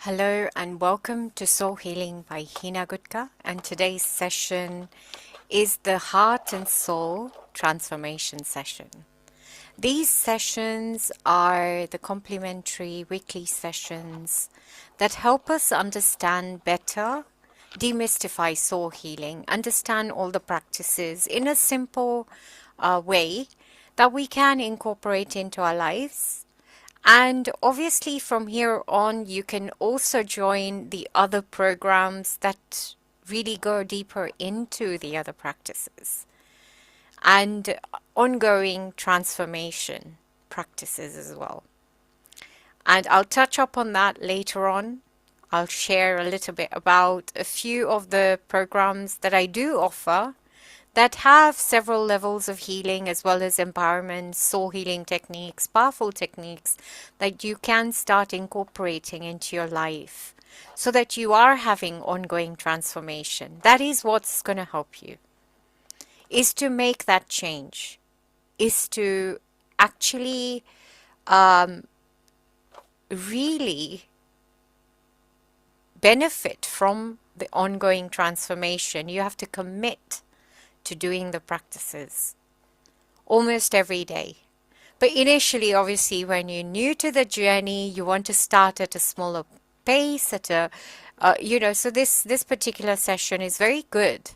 Hello and welcome to Soul Healing by Hina Gutka, and today's session is the Heart and Soul Transformation session. These sessions are the complementary weekly sessions that help us understand better, demystify soul healing, understand all the practices in a simple way that we can incorporate into our lives. And obviously from here on, you can also join the other programs that really go deeper into the other practices and ongoing transformation practices as well. And I'll touch upon that later on. I'll share a little bit about a few of the programs that I do offer that have several levels of healing as well as empowerment, soul healing techniques, powerful techniques that you can start incorporating into your life so that you are having ongoing transformation. That is what's going to help you, is to make that change, is to actually really benefit from the ongoing transformation. You have to commit to doing the practices almost every day. But initially, obviously, when you're new to the journey, you want to start at a smaller pace, at a, so this particular session is very good.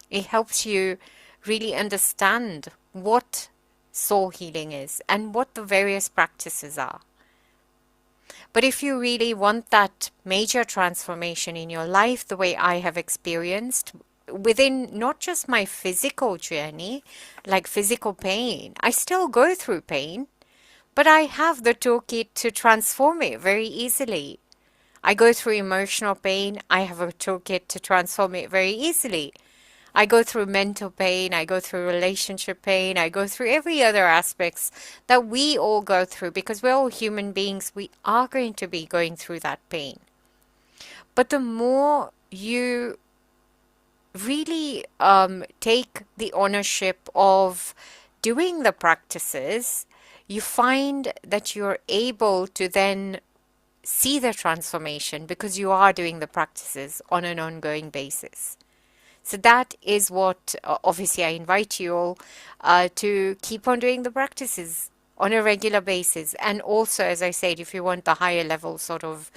It helps you really understand what soul healing is and what the various practices are. But if you really want that major transformation in your life, the way I have experienced, within not just my physical journey, like physical pain, I still go through pain, but I have the toolkit to transform it very easily. I go through emotional pain, I have a toolkit to transform it very easily. I go through mental pain, I go through relationship pain, I go through every other aspects that we all go through because we're all human beings. We are going to be going through that pain. But the more you really take the ownership of doing the practices, you find that you're able to then see the transformation because you are doing the practices on an ongoing basis. So that is what obviously I invite you all to keep on doing the practices on a regular basis. And also, as I said, if you want the higher level sort of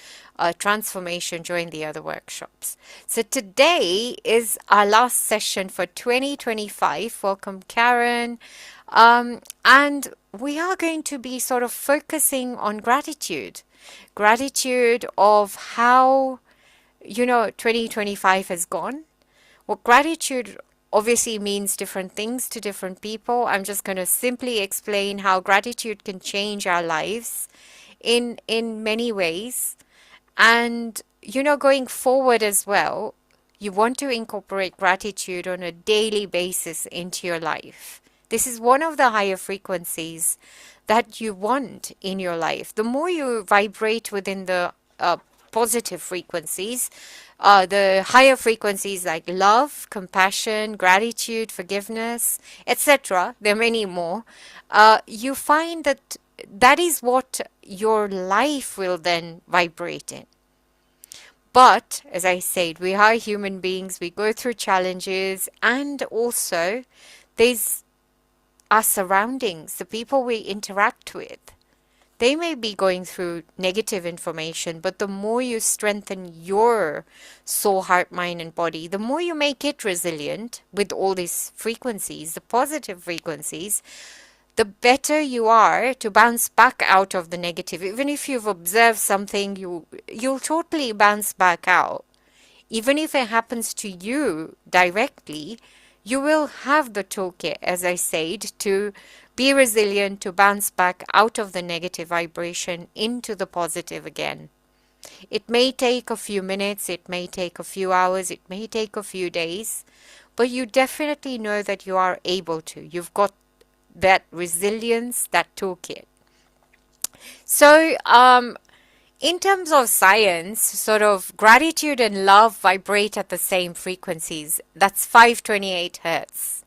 transformation, join the other workshops. So today is our last session for 2025. Welcome, Karen. And we are going to be sort of focusing on gratitude. Gratitude of how, 2025 has gone. Well, gratitude obviously means different things to different people. I'm just going to simply explain how gratitude can change our lives in many ways. And, going forward as well, you want to incorporate gratitude on a daily basis into your life. This is one of the higher frequencies that you want in your life. The more you vibrate within the positive frequencies, the higher frequencies like love, compassion, gratitude, forgiveness, etc. There are many more. You find that that is what your life will then vibrate in. But as I said, we are human beings. We go through challenges, and also there's our surroundings, the people we interact with. They may be going through negative information, but the more you strengthen your soul, heart, mind, and body, the more you make it resilient with all these frequencies, the positive frequencies, the better you are to bounce back out of the negative. Even if you've observed something, you'll totally bounce back out. Even if it happens to you directly, you will have the toolkit, as I said, to be resilient, to bounce back out of the negative vibration into the positive again. It may take a few minutes, it may take a few hours, it may take a few days, but you definitely know that you are able to. You've got that resilience, that toolkit. So, in terms of science, sort of gratitude and love vibrate at the same frequencies. That's 528 hertz.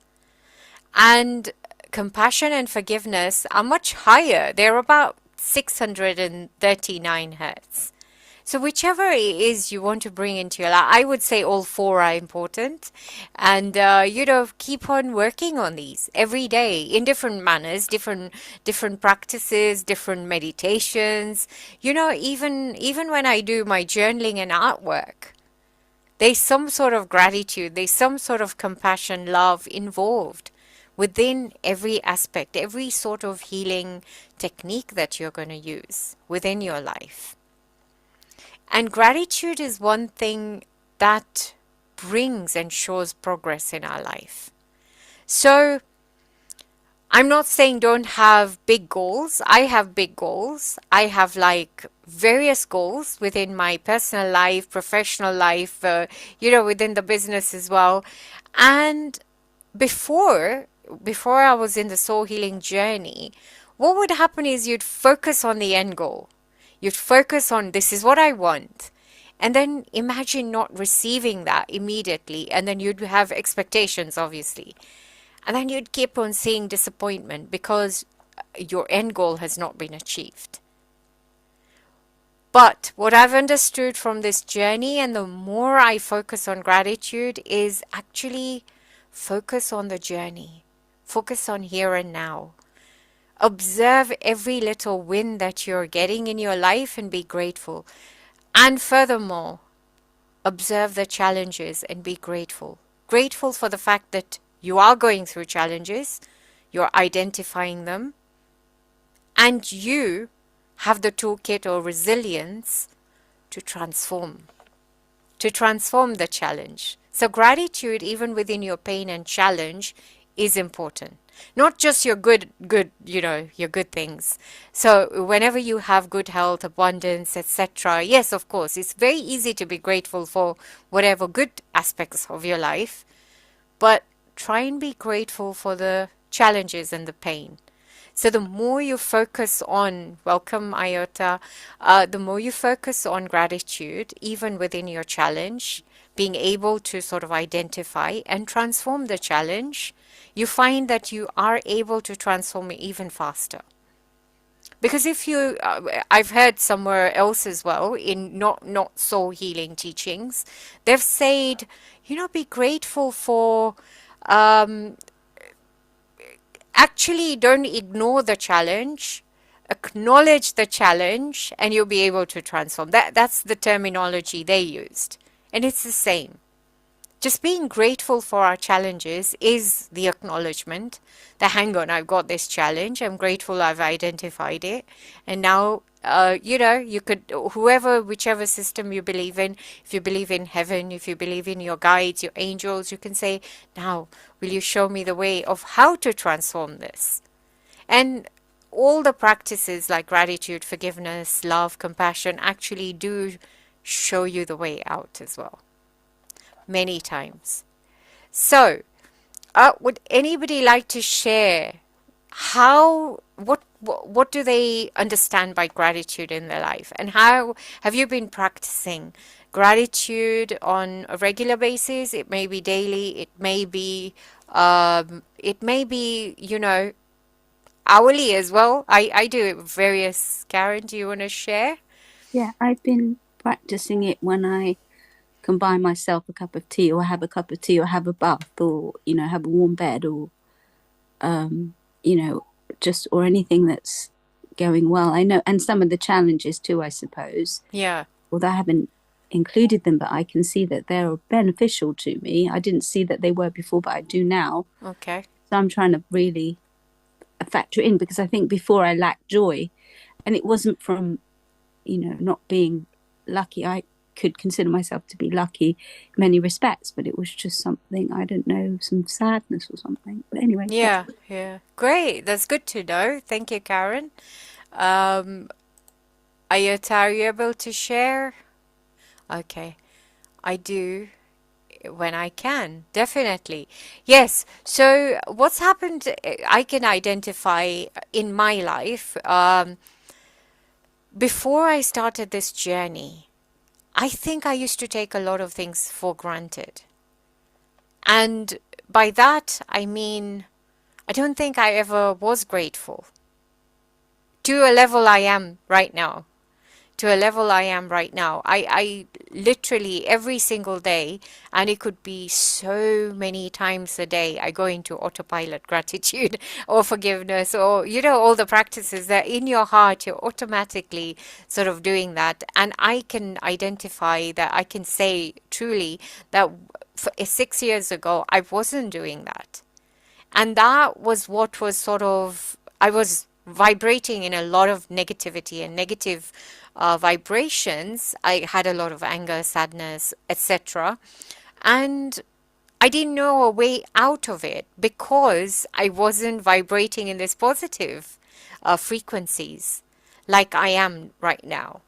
And compassion and forgiveness are much higher. They're about 639 hertz. So whichever it is you want to bring into your life, I would say all four are important. And, keep on working on these every day in different manners, different practices, different meditations. Even when I do my journaling and artwork, there's some sort of gratitude, there's some sort of compassion, love involved within every aspect, every sort of healing technique that you're going to use within your life. And gratitude is one thing that brings and shows progress in our life. So I'm not saying don't have big goals. I have big goals. I have like various goals within my personal life, professional life, within the business as well. And before I was in the soul healing journey, what would happen is you'd focus on the end goal. You'd focus on this is what I want. And then imagine not receiving that immediately. And then you'd have expectations, obviously. And then you'd keep on seeing disappointment because your end goal has not been achieved. But what I've understood from this journey, and the more I focus on gratitude, is actually focus on the journey. Focus on here and now. Observe every little win that you're getting in your life and be grateful. And furthermore, observe the challenges and be grateful. Grateful for the fact that you are going through challenges, you're identifying them, and you have the toolkit or resilience to transform the challenge. So gratitude, even within your pain and challenge, is important. Not just your your good things. So whenever you have good health, abundance, etc., yes, of course, it's very easy to be grateful for whatever good aspects of your life, but try and be grateful for the challenges and the pain. So the more you focus on, welcome Iota, the more you focus on gratitude, even within your challenge, being able to sort of identify and transform the challenge, you find that you are able to transform it even faster. Because I've heard somewhere else as well, in not soul healing teachings, they've said, be grateful for, actually don't ignore the challenge, acknowledge the challenge, and you'll be able to transform. That's the terminology they used. And it's the same. Just being grateful for our challenges is the acknowledgement that, hang on, I've got this challenge. I'm grateful I've identified it. And now, you could, whichever system you believe in, if you believe in heaven, if you believe in your guides, your angels, you can say, now, will you show me the way of how to transform this? And all the practices like gratitude, forgiveness, love, compassion actually do show you the way out as well. Many times. So, would anybody like to share what do they understand by gratitude in their life, and how have you been practicing gratitude on a regular basis? It may be daily, it may be hourly as well. I do it various. Karen, do you want to share? Yeah, I've been practicing it when I can buy myself a cup of tea, or have a cup of tea, or have a bath, or have a warm bed, or just or anything that's going well. I know, and some of the challenges too, I suppose. Yeah. Although I haven't included them, but I can see that they're beneficial to me. I didn't see that they were before, but I do now. Okay. So I'm trying to really factor in, because I think before I lacked joy, and it wasn't from not being lucky. I could consider myself to be lucky in many respects, but it was just something, I don't know, some sadness or something. But anyway, Yeah, yeah. Great. That's good to know. Thank you, Karen. Ayota, are you able to share? Okay. I do when I can, definitely. Yes. So what's happened, I can identify in my life. Before I started this journey, I think I used to take a lot of things for granted. And by that, I mean, I don't think I ever was grateful to a level I am right now. to a level I am right now. I literally every single day, and it could be so many times a day, I go into autopilot gratitude or forgiveness or, all the practices that in your heart, you're automatically sort of doing that. And I can identify that, I can say truly that 6 years ago, I wasn't doing that. And that was what was sort of, I was vibrating in a lot of negativity and negative vibrations. I had a lot of anger, sadness, etc. And I didn't know a way out of it because I wasn't vibrating in this positive frequencies like I am right now.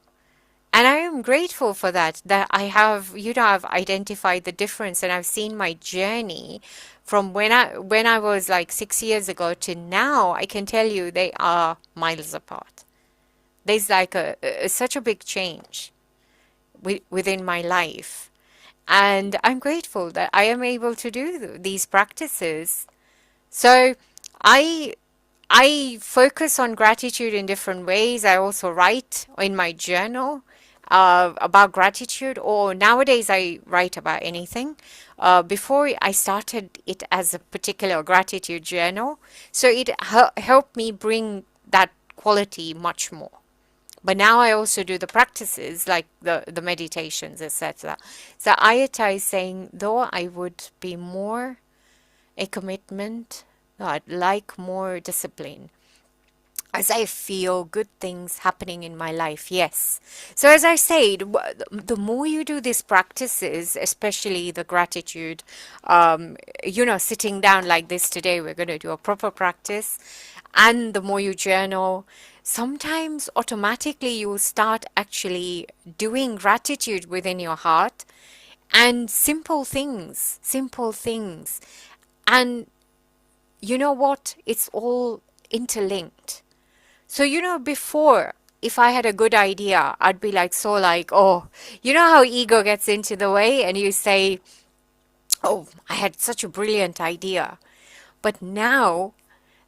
And I am grateful for that I have, I've identified the difference, and I've seen my journey from when I was like 6 years ago to now. I can tell you they are miles apart. There's like such a big change within my life. And I'm grateful that I am able to do these practices. So I I focus on gratitude in different ways. I also write in my journal about gratitude, or nowadays I write about anything. Before I started it as a particular gratitude journal, so it helped me bring that quality much more. But now I also do the practices like the meditations, etc. So Ayata is saying, though I would be more a commitment, I'd like more discipline as I feel good things happening in my life. Yes. So as I said, the more you do these practices, especially the gratitude, sitting down like this today, we're going to do a proper practice. And the more you journal, sometimes automatically you will start actually doing gratitude within your heart, and simple things. And you know what? It's all interlinked. So, before, if I had a good idea, I'd be like, oh, you know how ego gets into the way and you say, oh, I had such a brilliant idea. But now,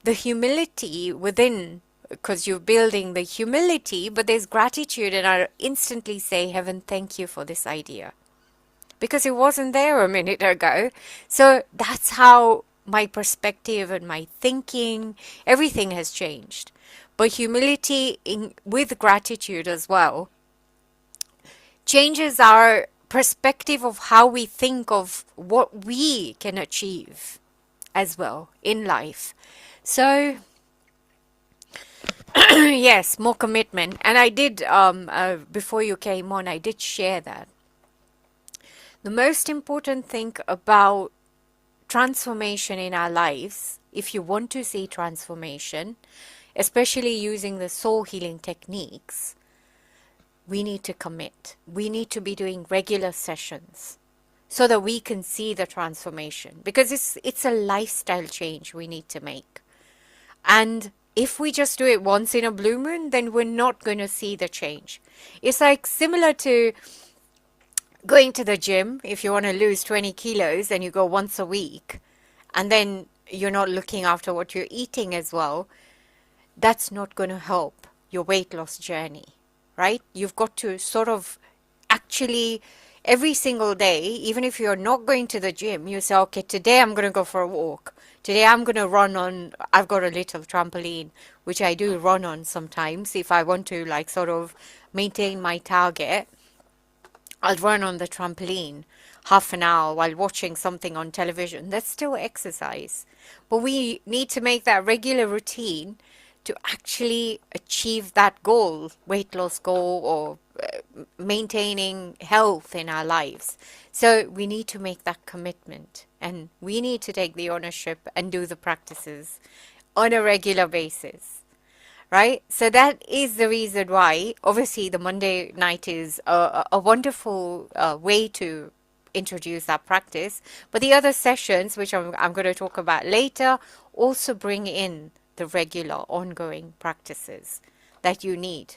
the humility within, because you're building the humility, but there's gratitude, and I instantly say, Heaven, thank you for this idea. Because it wasn't there a minute ago. So that's how my perspective and my thinking, everything has changed. But humility with gratitude as well changes our perspective of how we think of what we can achieve as well in life. So yes, more commitment. And I did, before you came on, I did share that. The most important thing about transformation in our lives, if you want to see transformation, especially using the soul healing techniques, we need to commit. We need to be doing regular sessions so that we can see the transformation, because it's a lifestyle change we need to make. And if we just do it once in a blue moon, then we're not going to see the change. It's like similar to going to the gym. If you want to lose 20 kilos and you go once a week, and then you're not looking after what you're eating as well, that's not going to help your weight loss journey, right? You've got to sort of actually every single day, even if you're not going to the gym, you say, okay, today I'm going to go for a walk. Today I'm going to run on, I've got a little trampoline, which I do run on sometimes. If I want to like sort of maintain my target, I'll run on the trampoline half an hour while watching something on television. That's still exercise. But we need to make that regular routine to actually achieve that goal, weight loss goal, or maintaining health in our lives. So we need to make that commitment, and we need to take the ownership and do the practices on a regular basis. Right? So that is the reason why, obviously, the Monday night is a wonderful way to introduce that practice. But the other sessions, which I'm going to talk about later, also bring in the regular ongoing practices that you need.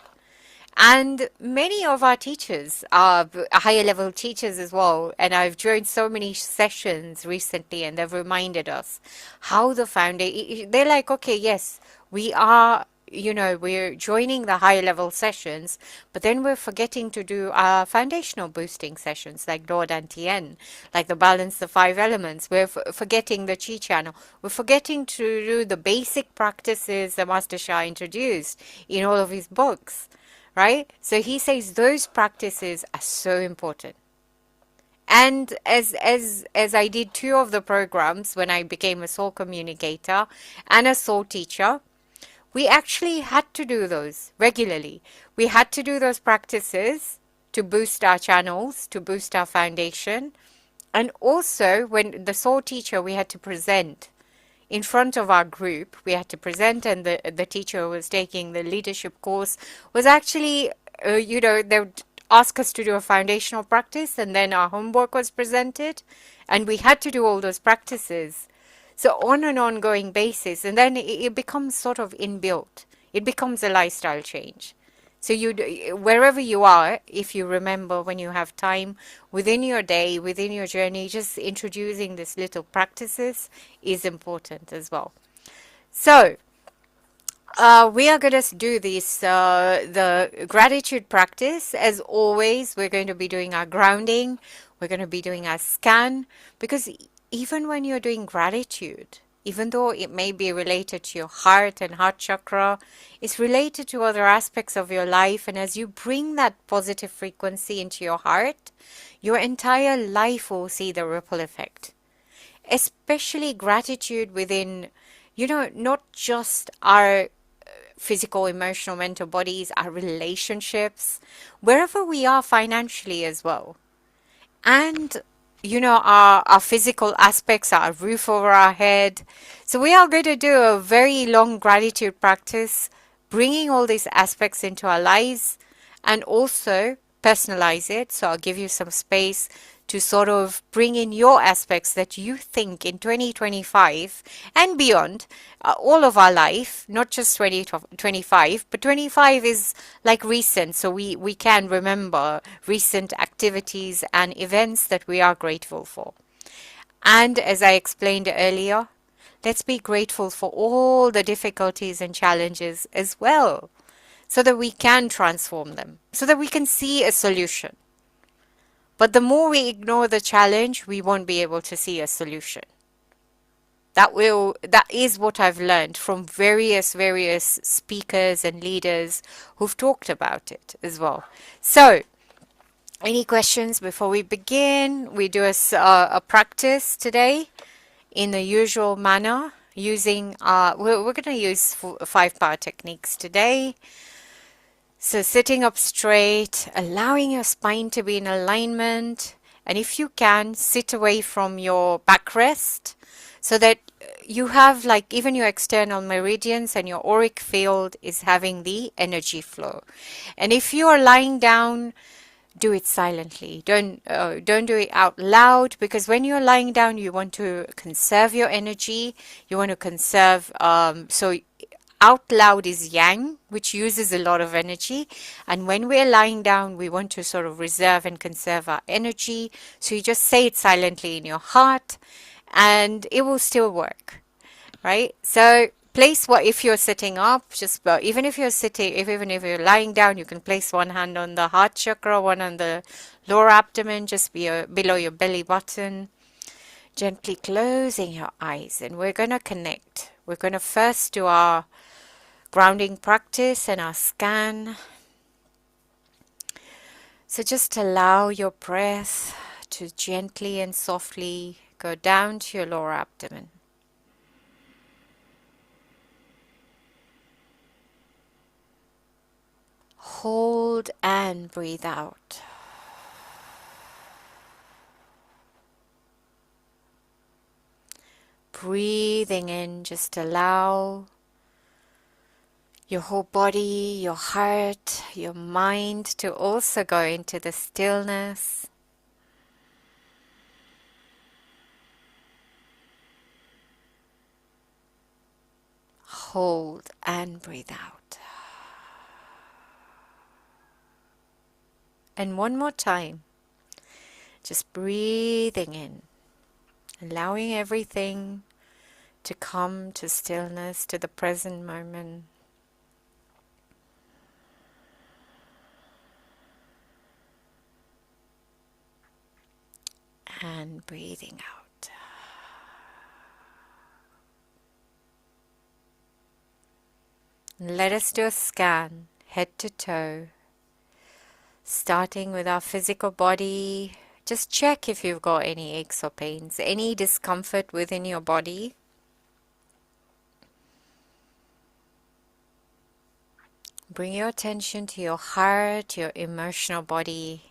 And many of our teachers are higher level teachers as well. And I've joined so many sessions recently, and they've reminded us how the foundation, they're like, okay, yes, we are we're joining the high level sessions, but then we're forgetting to do our foundational boosting sessions like Lord and Tien, like the balance, the five elements. We're forgetting the Chi channel. We're forgetting to do the basic practices that Master Shah introduced in all of his books, right? So he says those practices are so important. And as I did two of the programs when I became a soul communicator and a soul teacher, we actually had to do those regularly. We had to do those practices to boost our channels, to boost our foundation. And also, when the soul teacher, we had to present in front of our group. We had to present, and the teacher who was taking the leadership course was actually, they would ask us to do a foundational practice, and then our homework was presented, and we had to do all those practices. So on an ongoing basis, and then it becomes sort of inbuilt. It becomes a lifestyle change. So wherever you are, if you remember when you have time within your day, within your journey, just introducing these little practices is important as well. So we are going to do this, the gratitude practice. As always, we're going to be doing our grounding. We're going to be doing our scan, because even when you're doing gratitude, even though it may be related to your heart and heart chakra, it's related to other aspects of your life. And as you bring that positive frequency into your heart, your entire life will see the ripple effect. Especially gratitude within, not just our physical, emotional, mental bodies, our relationships, wherever we are financially as well. And our physical aspects, our roof over our head. So we are going to do a very long gratitude practice, bringing all these aspects into our lives, and also personalize it. So I'll give you some space to sort of bring in your aspects that you think in 2025 and beyond, all of our life, not just 2025, but 25 is like recent. So we can remember recent activities and events that we are grateful for. And as I explained earlier, let's be grateful for all the difficulties and challenges as well, so that we can transform them, so that we can see a solution. But the more we ignore the challenge, we won't be able to see a solution. That is what I've learned from various speakers and leaders who've talked about it as well. So, any questions before we begin? We do a practice today in the usual manner using, we're going to use 5 power techniques today. So sitting up straight, allowing your spine to be in alignment, and if you can, sit away from your backrest so that you have like even your external meridians and your auric field is having the energy flow. And if you are lying down, do it silently. Don't do it out loud, because when you're lying down, you want to conserve your energy. You want to conserve, so out loud is yang, which uses a lot of energy. And when we're lying down, we want to sort of reserve and conserve our energy. So you just say it silently in your heart and it will still work, right? So place if you're sitting up, just even if you're sitting, even if you're lying down, you can place one hand on the heart chakra, one on the lower abdomen, just below your belly button. Gently closing your eyes, and we're going to connect. We're going to first do our grounding practice and our scan. So just allow your breath to gently and softly go down to your lower abdomen. Hold and breathe out. Breathing in, just allow your whole body, your heart, your mind to also go into the stillness. Hold and breathe out. And one more time, just breathing in, allowing everything to come to stillness, to the present moment. and breathing out. Let us do a scan, head to toe, starting with our physical body. Just check if you've got any aches or pains, any discomfort within your body. Bring your attention to your heart, your emotional body.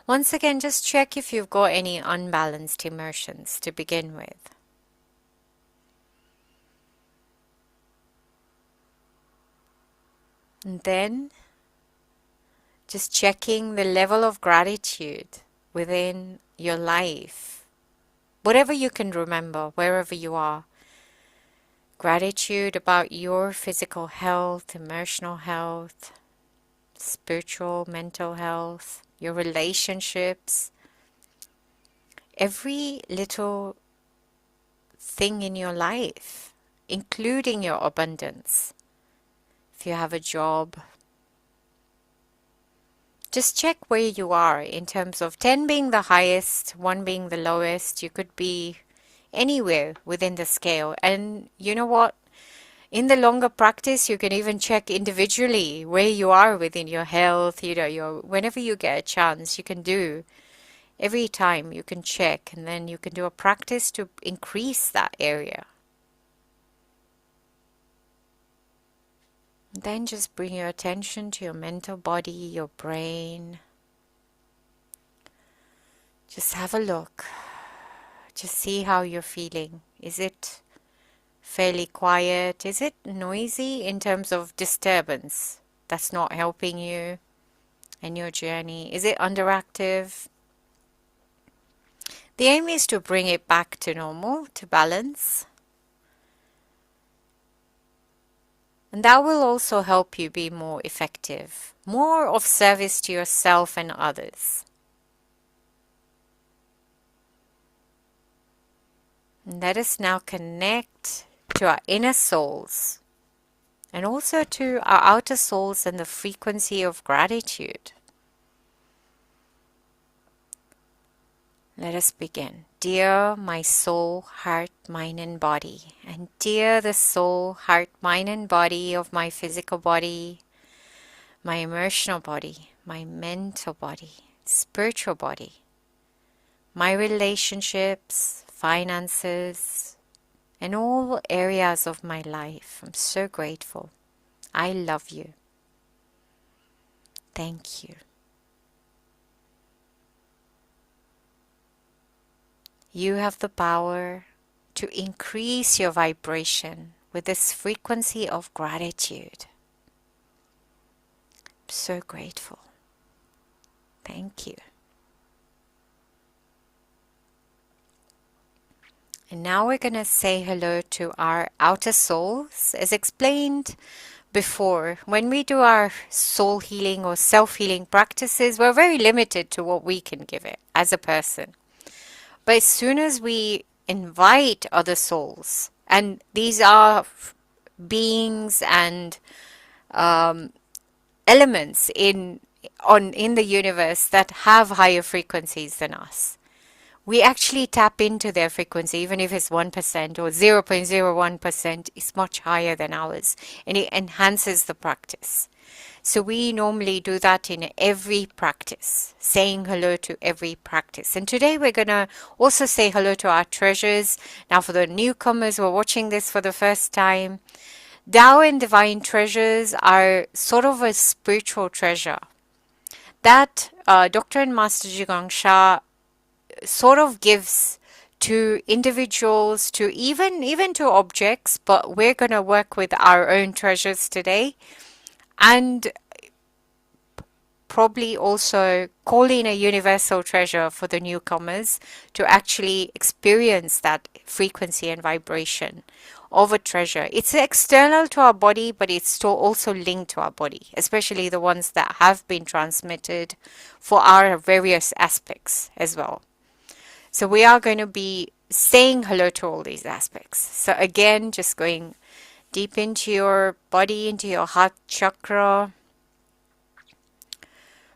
Once again, just check if you've got any unbalanced emotions to begin with. And then, just checking the level of gratitude within your life. Whatever you can remember, wherever you are. Gratitude about your physical health, emotional health, spiritual, mental health, your relationships. Every little thing in your life, including your abundance. If you have a job, just check where you are in terms of 10 being the highest, 1 being the lowest. You could be anywhere within the scale. And you know what? In the longer practice, you can even check individually where you are within your health. Whenever you get a chance, you can do. Every time you can check, and then you can do a practice to increase that area. Then just bring your attention to your mental body, your brain. Just have a look. Just see how you're feeling. Is it fairly quiet? Is it noisy in terms of disturbance that's not helping you in your journey? Is it underactive? The aim is to bring it back to normal, to balance. And that will also help you be more effective, more of service to yourself and others. And let us now connect to our inner souls and also to our outer souls and the frequency of gratitude. Let us begin. Dear my soul, heart, mind and body, and dear the soul, heart, mind and body of my physical body, my emotional body, my mental body, spiritual body, my relationships, finances, and all areas of my life. I'm so grateful. I love you. Thank you. You have the power to increase your vibration with this frequency of gratitude. I'm so grateful. Thank you. And now we're going to say hello to our outer souls. As explained before, when we do our soul healing or self-healing practices, we're very limited to what we can give it as a person. But as soon as we invite other souls, and these are beings and elements in the universe that have higher frequencies than us, we actually tap into their frequency. Even if it's 1% or 0.01%, it's much higher than ours, and it enhances the practice. So we normally do that in every practice, saying hello to every practice. And today we're going to also say hello to our treasures. Now for the newcomers who are watching this for the first time, Tao and Divine Treasures are sort of a spiritual treasure that Dr. and Master Zhi Gang Sha sort of gives to individuals, to even to objects, but we're going to work with our own treasures today. And probably also call in a universal treasure for the newcomers to actually experience that frequency and vibration of a treasure. It's external to our body, but it's still also linked to our body, especially the ones that have been transmitted for our various aspects as well. So we are going to be saying hello to all these aspects. So again, just going deep into your body, into your heart chakra.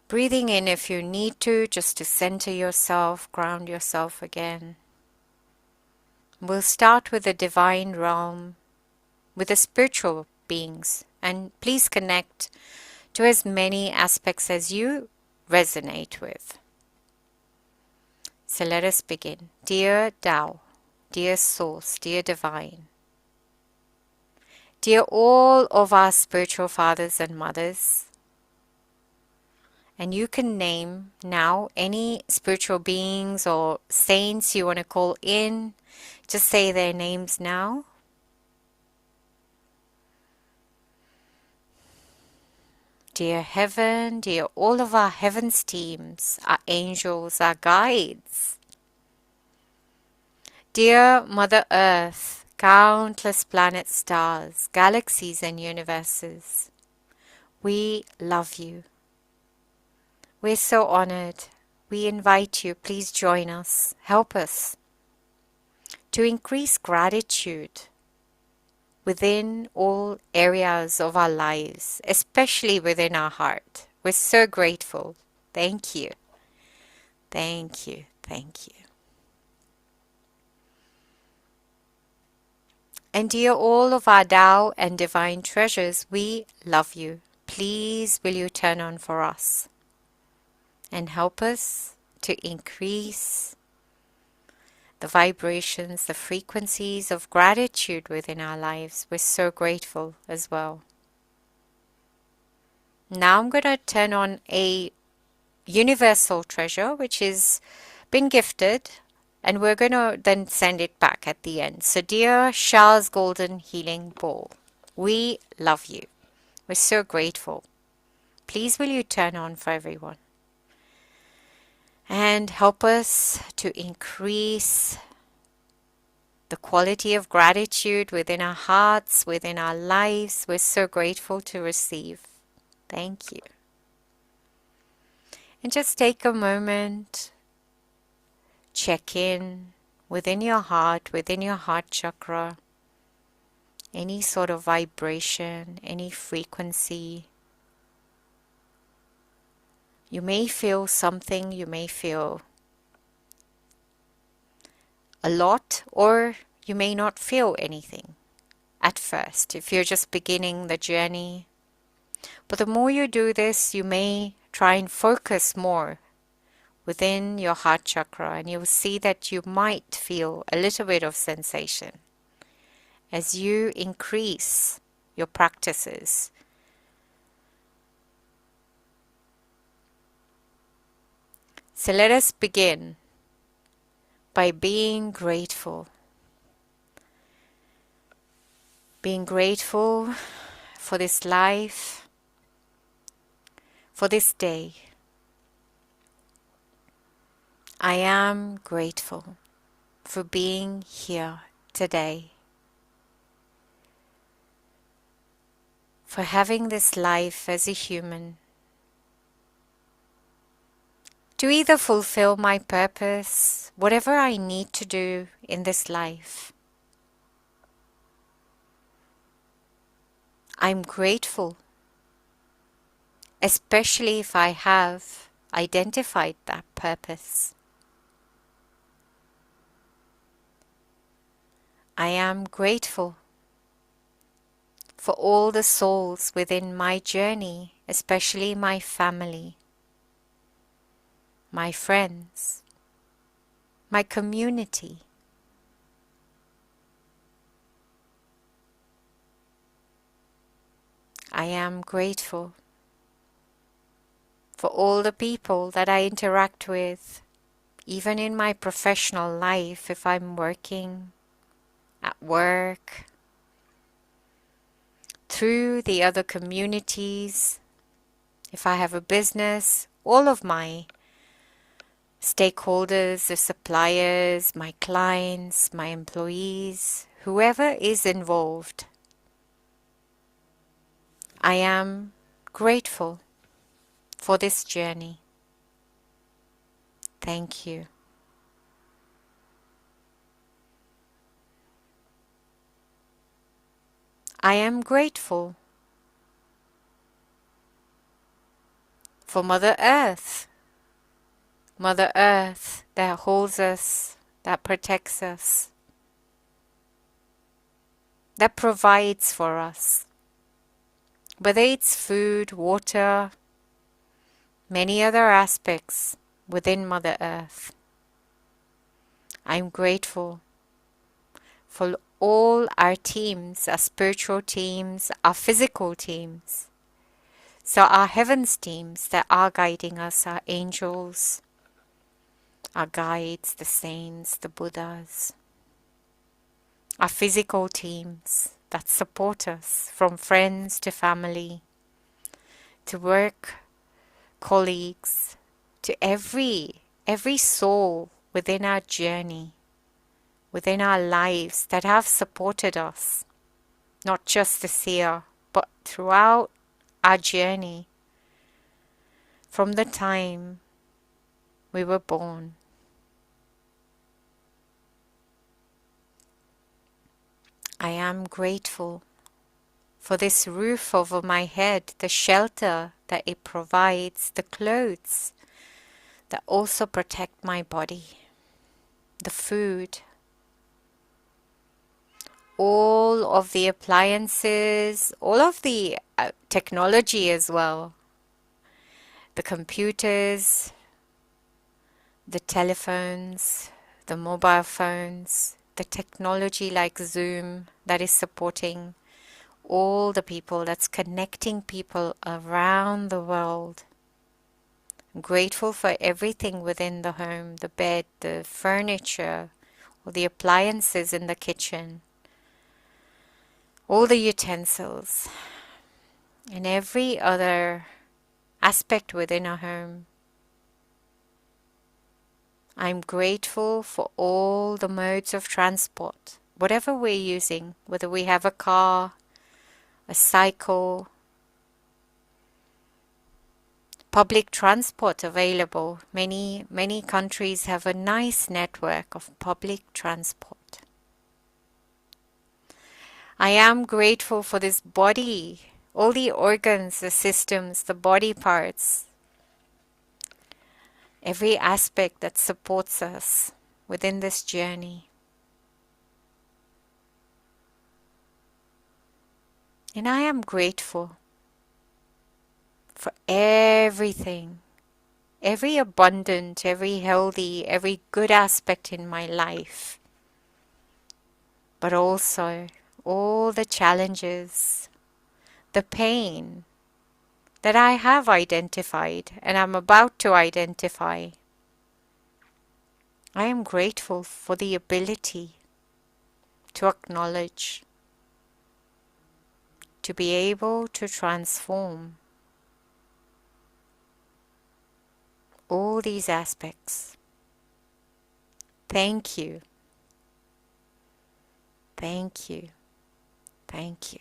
Breathing in if you need to, just to center yourself, ground yourself again. We'll start with the divine realm, with the spiritual beings, and please connect to as many aspects as you resonate with. So let us begin. Dear Tao, dear Source, dear Divine, dear all of our spiritual fathers and mothers, and you can name now any spiritual beings or saints you want to call in. Just say their names now. Dear Heaven, dear all of our heavens teams, our angels, our guides. Dear Mother Earth, countless planets, stars, galaxies and universes, we love you. We're so honored. We invite you, please join us, help us to increase gratitude within all areas of our lives, especially within our heart. We're so grateful. Thank you. Thank you. Thank you. And dear all of our Tao and divine treasures, we love you. Please will you turn on for us and help us to increase the vibrations, the frequencies of gratitude within our lives. We're so grateful as well. Now I'm going to turn on a universal treasure which is been gifted, and we're going to then send it back at the end. So dear Shah's Golden Healing Ball, we love you. We're so grateful. Please will you turn on for everyone and help us to increase the quality of gratitude within our hearts, within our lives. We're so grateful to receive. Thank you. And just take a moment, check in within your heart chakra, any sort of vibration, any frequency. You may feel something, you may feel a lot, or you may not feel anything at first if you're just beginning the journey. But the more you do this, you may try and focus more within your heart chakra, and you'll see that you might feel a little bit of sensation as you increase your practices. So let us begin by being grateful. Being grateful for this life, for this day. I am grateful for being here today, for having this life as a human, to either fulfill my purpose, whatever I need to do in this life. I'm grateful, especially if I have identified that purpose. I am grateful for all the souls within my journey, especially my family, my friends, my community. I am grateful for all the people that I interact with, even in my professional life, if I'm working at work, through the other communities, if I have a business, all of my stakeholders, the suppliers, my clients, my employees, whoever is involved. I am grateful for this journey. Thank you. I am grateful for Mother Earth. Mother Earth that holds us, that protects us, that provides for us. Whether it's food, water, many other aspects within Mother Earth. I'm grateful for all our teams, our spiritual teams, our physical teams. So our heavens teams that are guiding us, our angels, our guides, the saints, the Buddhas. Our physical teams that support us, from friends to family, to work colleagues, to every soul within our journey, within our lives that have supported us, not just this year, but throughout our journey, from the time we were born. I am grateful for this roof over my head, the shelter that it provides, the clothes that also protect my body, the food, all of the appliances, all of the technology as well, the computers, the telephones, the mobile phones, the technology like Zoom that is supporting all the people, that's connecting people around the world. I'm grateful for everything within the home, the bed, the furniture, all the appliances in the kitchen, all the utensils, and every other aspect within a home. I'm grateful for all the modes of transport, whatever we're using, whether we have a car, a cycle, public transport available. Many countries have a nice network of public transport. I am grateful for this body, all the organs, the systems, the body parts, every aspect that supports us within this journey. And I am grateful for everything, every abundant, every healthy, every good aspect in my life, but also all the challenges, the pain that I have identified and I'm about to identify. I am grateful for the ability to acknowledge, to be able to transform all these aspects. Thank you. Thank you. Thank you.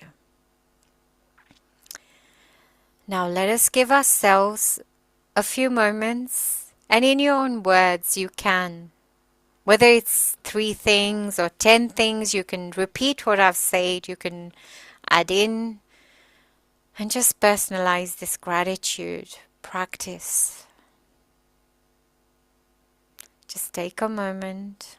Now let us give ourselves a few moments, and in your own words you can. Whether it's 3 things or 10 things, you can repeat what I've said, you can add in, and just personalize this gratitude practice. Just take a moment.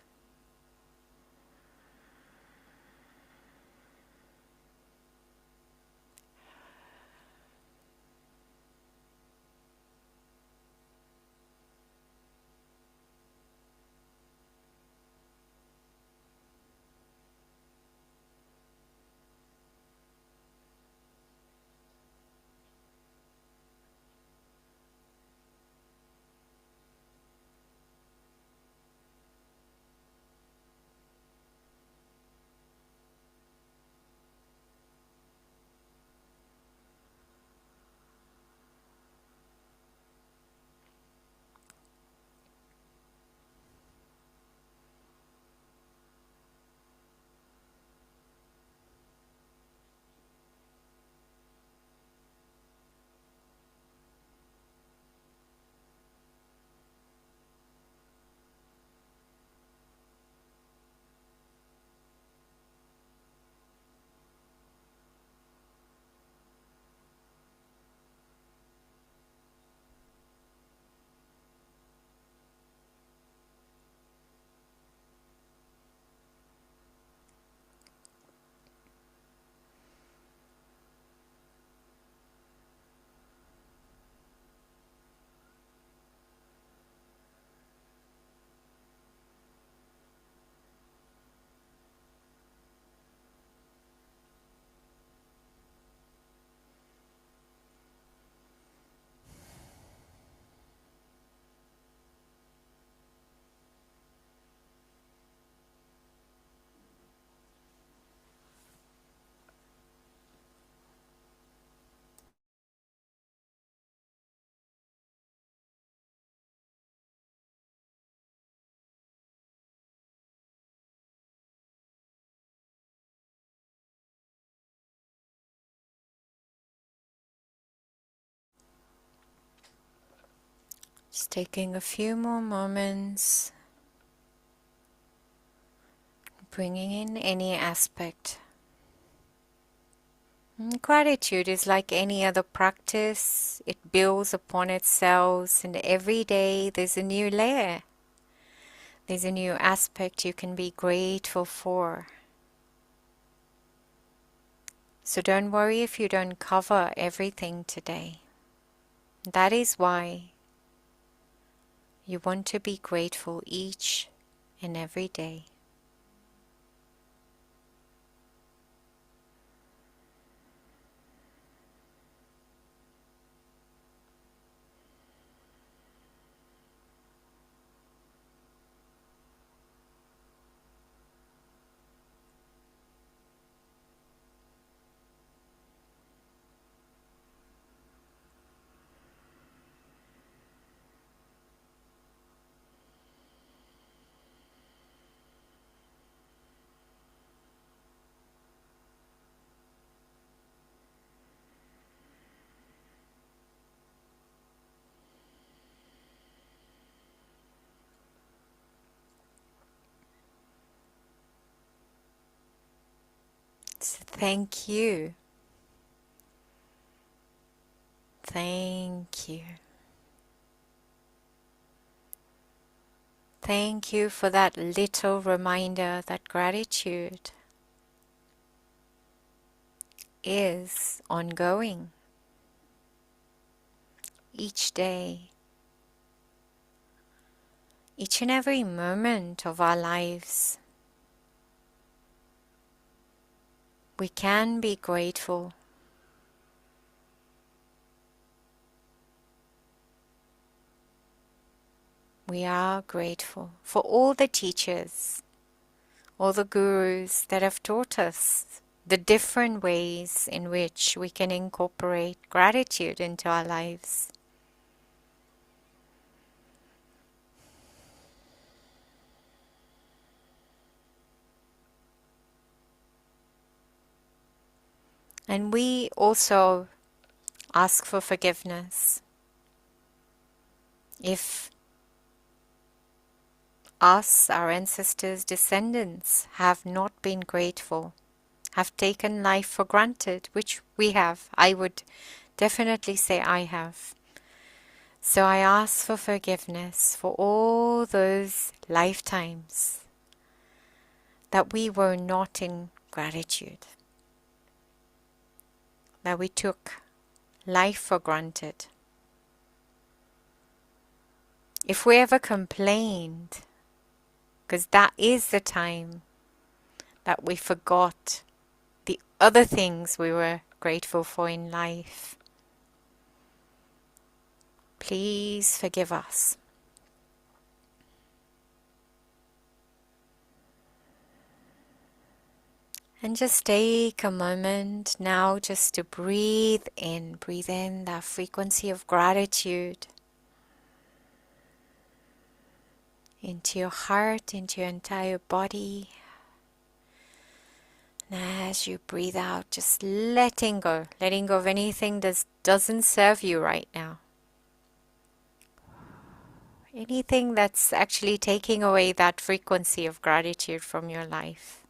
Just taking a few more moments, bringing in any aspect. Gratitude is like any other practice. It builds upon itself, and every day there's a new layer. There's a new aspect you can be grateful for. So don't worry if you don't cover everything today. That is why you want to be grateful each and every day. So thank you. Thank you. Thank you for that little reminder that gratitude is ongoing each day, each and every moment of our lives. We can be grateful. We are grateful for all the teachers, all the gurus that have taught us the different ways in which we can incorporate gratitude into our lives. And we also ask for forgiveness if us, our ancestors, descendants, have not been grateful, have taken life for granted, which we have. I would definitely say I have. So I ask for forgiveness for all those lifetimes that we were not in gratitude, that we took life for granted. If we ever complained, because that is the time that we forgot the other things we were grateful for in life, please forgive us. And just take a moment now just to breathe in that frequency of gratitude into your heart, into your entire body. And as you breathe out, just letting go of anything that doesn't serve you right now. Anything that's actually taking away that frequency of gratitude from your life.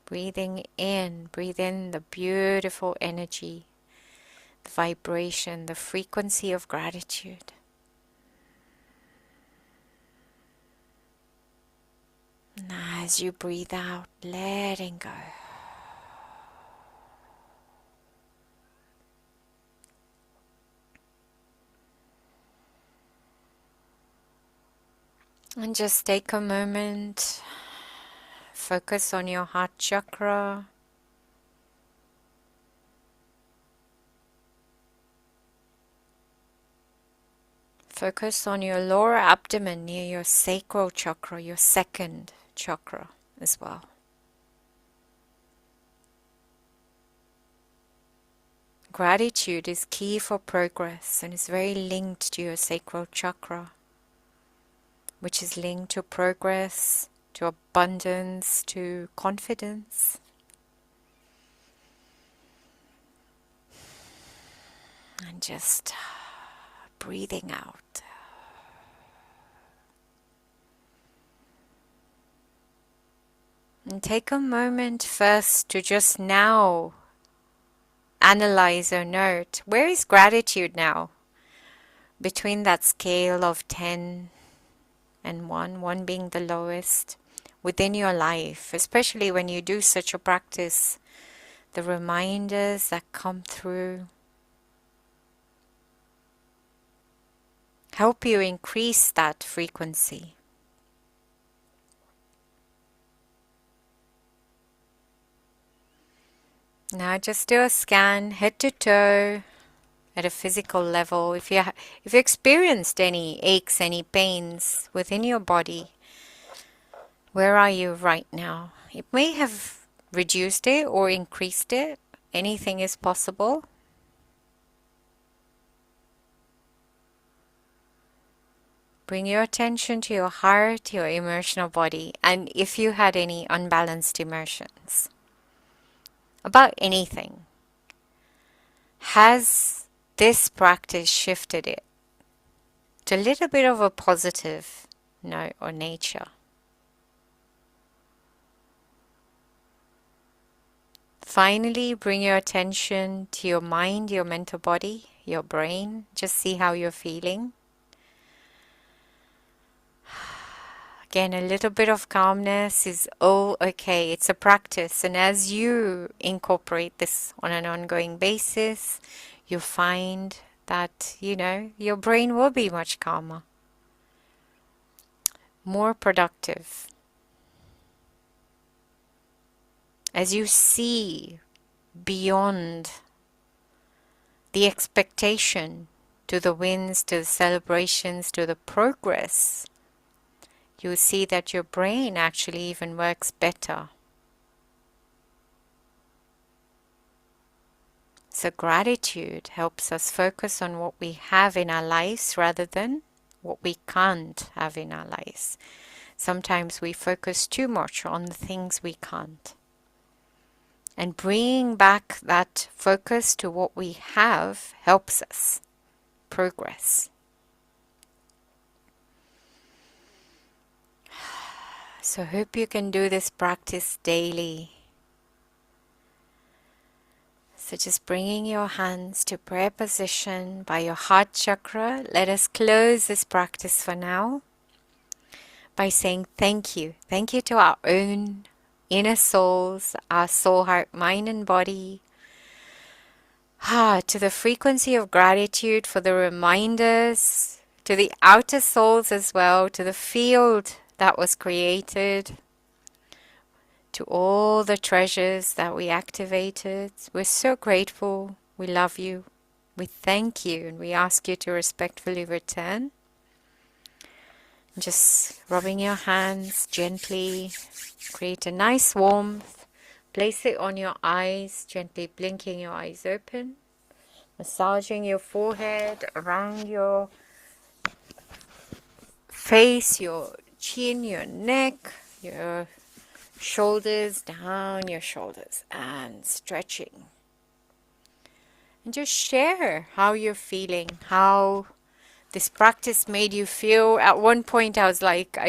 Breathe in the beautiful energy, the vibration, the frequency of gratitude. And as you breathe out, letting go. And just take a moment, focus on your heart chakra. Focus on your lower abdomen near your sacral chakra, your second chakra as well. Gratitude is key for progress and is very linked to your sacral chakra, which is linked to progress, to abundance, to confidence. And just breathing out. And take a moment first to just now analyze or note, where is gratitude now? Between that scale of 10 and 1, 1 being the lowest, within your life, especially when you do such a practice, the reminders that come through help you increase that frequency. Now just do a scan head to toe at a physical level. If you experienced any aches, any pains within your body, where are you right now? It may have reduced it or increased it. Anything is possible. Bring your attention to your heart, your emotional body, and if you had any unbalanced emotions about anything, has this practice shifted it to a little bit of a positive note or nature? Finally, bring your attention to your mind, your mental body, your brain. Just see how you're feeling. Again, a little bit of calmness is all okay. It's a practice. And as you incorporate this on an ongoing basis, you'll find that, your brain will be much calmer, more productive. As you see beyond the expectation, to the wins, to the celebrations, to the progress, you see that your brain actually even works better. So gratitude helps us focus on what we have in our lives rather than what we can't have in our lives. Sometimes we focus too much on the things we can't. And bringing back that focus to what we have helps us progress. So hope you can do this practice daily. So just bringing your hands to prayer position by your heart chakra. Let us close this practice for now by saying thank you. Thank you to our own inner souls, our soul, heart, mind, and body. To the frequency of gratitude for the reminders, to the outer souls as well, to the field that was created, to all the treasures that we activated. We're so grateful. We love you. We thank you, and we ask you to respectfully return. Just rubbing your hands gently, create a nice warmth. Place it on your eyes, gently blinking your eyes open. Massaging your forehead, around your face, your chin, your neck, your shoulders, down your shoulders, and stretching. And just share how you're feeling, how this practice made you feel. At one point I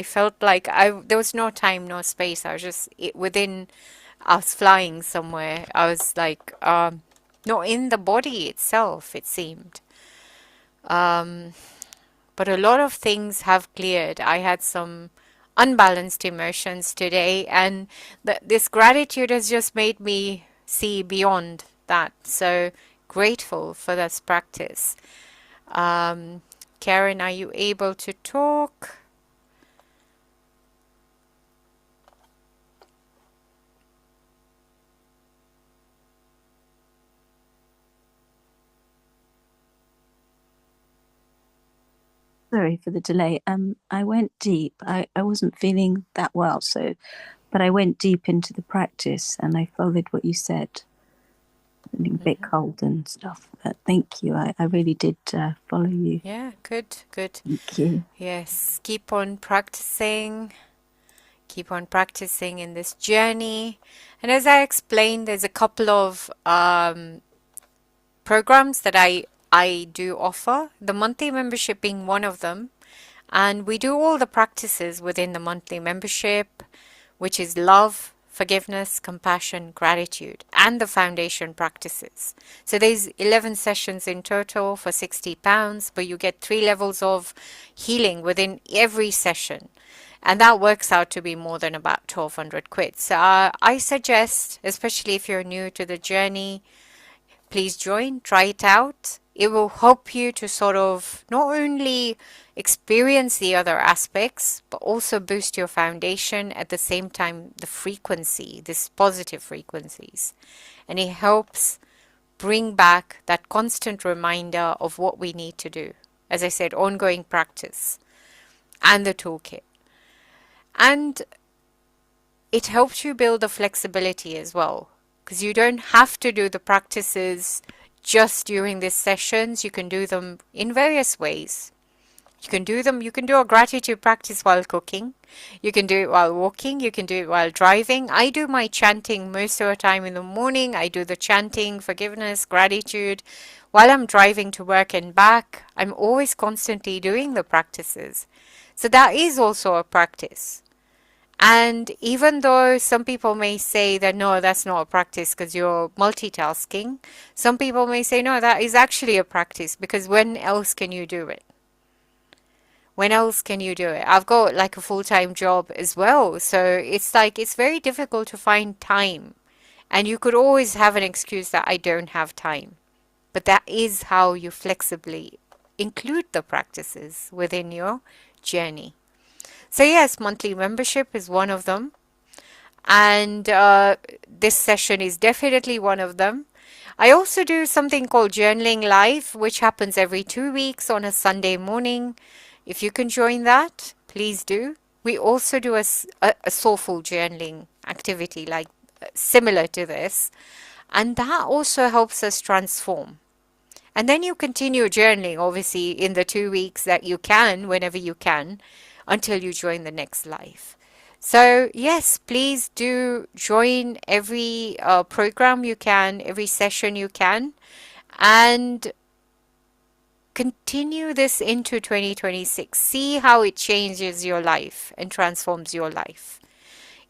felt like there was no time, no space. I was just I was flying somewhere. I was like, not in the body itself, it seemed. But a lot of things have cleared. I had some unbalanced emotions today, and this gratitude has just made me see beyond that. So grateful for this practice. Karen, are you able to talk? Sorry for the delay. I went deep. I wasn't feeling that well, but I went deep into the practice and I followed what you said. Feeling a bit cold and stuff, but thank you. I really did follow you. Yeah, good. Thank you. Yes, keep on practicing. Keep on practicing in this journey. And as I explained, there's a couple of programs that I I do offer, the monthly membership being one of them. And we do all the practices within the monthly membership, which is love, forgiveness, compassion, gratitude, and the foundation practices. So there's 11 sessions in total for £60, but you get 3 levels of healing within every session. And that works out to be more than about 1200 quid. So I suggest, especially if you're new to the journey, please join, try it out. It will help you to sort of not only experience the other aspects, but also boost your foundation at the same time, the frequency, this positive frequencies. And it helps bring back that constant reminder of what we need to do. As I said, ongoing practice and the toolkit. And it helps you build the flexibility as well, because you don't have to do the practices just during these sessions. You can do them in various ways. You can do a gratitude practice while cooking. You can do it while walking. You can do it while driving. I do my chanting most of the time in the morning. I do the chanting, forgiveness, gratitude. While I'm driving to work and back, I'm always constantly doing the practices. So that is also a practice. And even though some people may say that no, that's not a practice because you're multitasking, some people may say no, that is actually a practice, because when else can you do it? When else can you do it? I've got like a full-time job as well. So it's like it's very difficult to find time. And you could always have an excuse that I don't have time. But that is how you flexibly include the practices within your journey. So yes, monthly membership is one of them. And this session is definitely one of them. I also do something called Journaling Live, which happens every 2 weeks on a Sunday morning. If you can join that, please do. We also do a soulful journaling activity like similar to this. And that also helps us transform. And then you continue journaling, obviously, in the 2 weeks that you can, whenever you can, until you join the next live. So yes, please do join every program you can, every session you can, and continue this into 2026. See how it changes your life and transforms your life.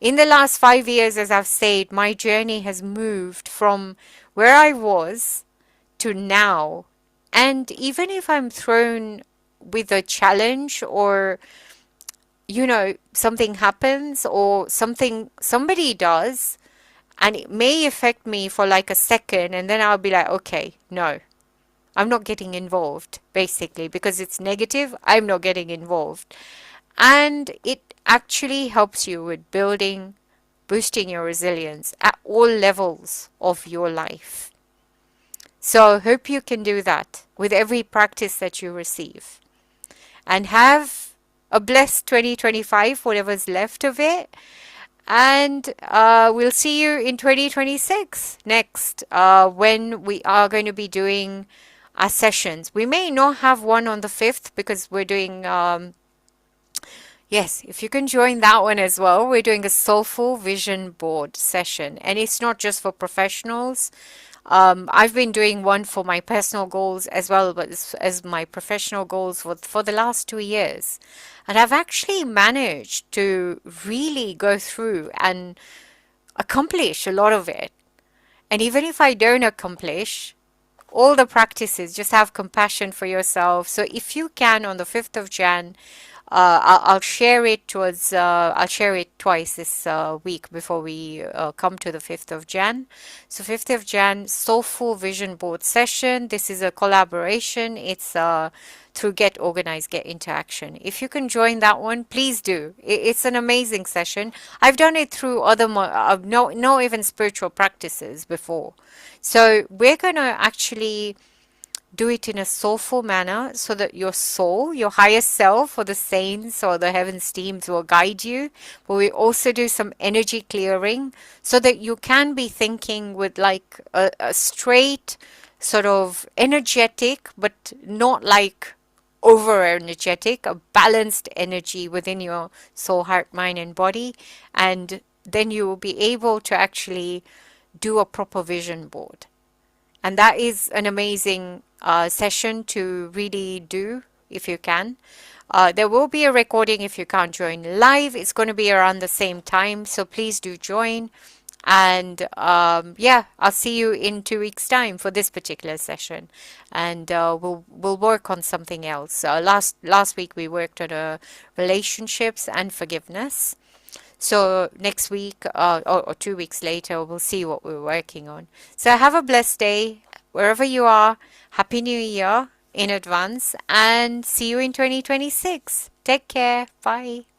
In the last 5 years, as I've said, my journey has moved from where I was to now. And even if I'm thrown with a challenge, or something happens or somebody does, and it may affect me for like a second, and then I'll be like, okay, no, I'm not getting involved, basically, because it's negative. I'm not getting involved. And it actually helps you with boosting your resilience at all levels of your life. So hope you can do that with every practice that you receive. And have a blessed 2025, whatever's left of it. And we'll see you in 2026 next, when we are going to be doing our sessions. We may not have one on the 5th because we're doing, yes, if you can join that one as well, we're doing a soulful vision board session. And it's not just for professionals. I've been doing one for my personal goals as well as my professional goals for the last 2 years. And I've actually managed to really go through and accomplish a lot of it. And even if I don't accomplish all the practices, just have compassion for yourself. So if you can, on the 5th of Jan, I'll share it I'll share it twice this week before we come to the 5th of Jan. So 5th of Jan, Soulful Vision Board session. This is a collaboration. It's through Get Organized, Get Into Action. If you can join that one, please do. It's an amazing session. I've done it through other, no even spiritual practices before. So we're going to actually do it in a soulful manner so that your soul, your higher self, or the saints or the heavens teams will guide you. But we also do some energy clearing so that you can be thinking with like a straight sort of energetic, but not like over energetic, a balanced energy within your soul, heart, mind, and body. And then you will be able to actually do a proper vision board. And that is an amazing session to really do if you can. There will be a recording if you can't join live. It's going to be around the same time, so please do join. And yeah, I'll see you in 2 weeks' time for this particular session, and we'll work on something else. Last week we worked on relationships and forgiveness. So next week or 2 weeks later, we'll see what we're working on. So have a blessed day wherever you are. Happy New Year in advance, and see you in 2026. Take care. Bye.